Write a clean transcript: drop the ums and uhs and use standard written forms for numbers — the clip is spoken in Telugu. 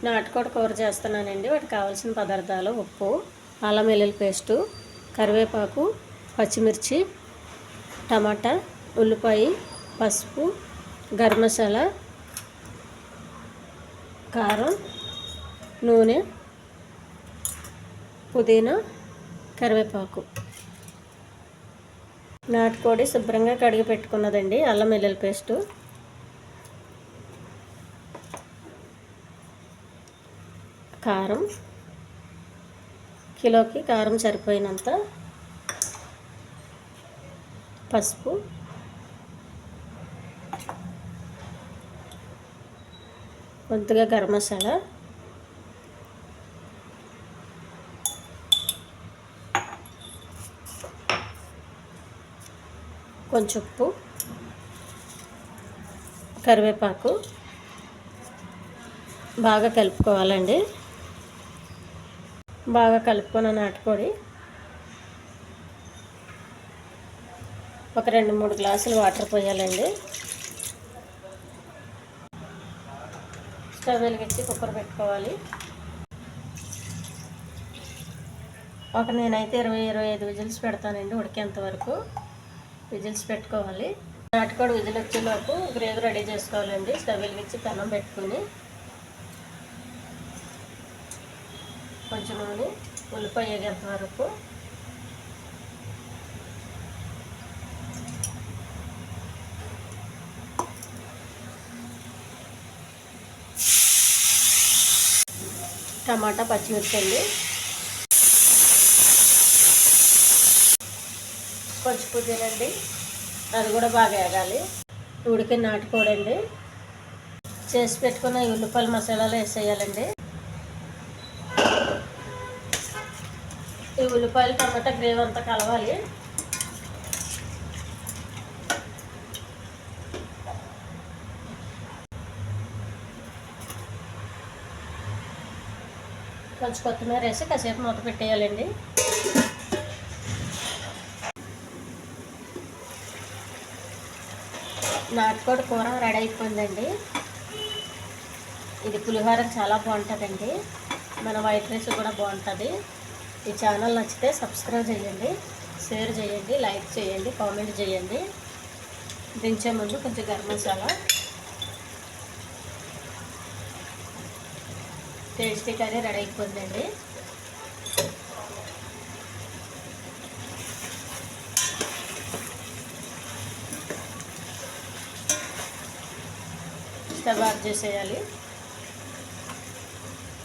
నాటుకోడి కూర చేస్తున్నానండి. వాటికి కావాల్సిన పదార్థాలు: ఉప్పు, అల్లం వెల్లుల్లి పేస్టు, కరివేపాకు, పచ్చిమిర్చి, టమాటా, ఉల్లిపాయ, పసుపు, గరం మసాలా, కారం, నూనె, పుదీనా, కరివేపాకు. నాటుకోడి శుభ్రంగా కడిగి పెట్టుకున్నదండి. అల్లం వెల్లుల్లి పేస్టు, కారం, కిలోకి కారం సరిపోయినంత, పసుపు, కొద్దిగా గరం మసాలా, కొంచెం ఉప్పు, కరివేపాకు బాగా కలుపుకోవాలండి. బాగా కలుపుకున్న నాటుకోడి ఒక 2-3 గ్లాసులు వాటర్ పోయాలండి. స్టవ్ వెలిగించి కుక్కర్ పెట్టుకోవాలి. నేనైతే 20-25 విజిల్స్ పెడతానండి. ఉడికేంత వరకు విజిల్స్ పెట్టుకోవాలి. నాటుకోడి విజిల్ వచ్చేలోపు గ్రేవీ రెడీ చేసుకోవాలండి. స్టవ్ వెలిగించి పెనం పెట్టుకుని కొంచెం నూనె, ఉల్లిపాయ వేగేంత వరకు, టమాటా, పచ్చిమిర్చి అండి, కొంచెం పుదీనా అండి, అది కూడా బాగా వేగాలి. ఉడికిన నాటుకోడి అండి. చేసి పెట్టుకున్న ఈ ఉల్లిపాయల మసాలాలు వేసేయాలండి. ఈ ఉల్లిపాయలు టమాటా గ్రేవీ అంతా కలవాలి. కొంచెం కొత్తిమీర వేసి కాసేపు మూత పెట్టేయాలండి. నాటుకోడి కూర రెడీ అయిపోయిందండి. ఇది పులిహోర చాలా బాగుంటుందండి. మన వైట్ రైస్ కూడా బాగుంటుంది. ఈ ఛానల్ నచ్చితే సబ్స్క్రైబ్ చేయండి, షేర్ చేయండి, లైక్ చేయండి, కామెంట్ చేయండి. దించే ముందు కొంచెం garam masala. Tasty curry ready అయిపోయిందండి. స్టవ్ ఆఫ్ చేసేయాలి.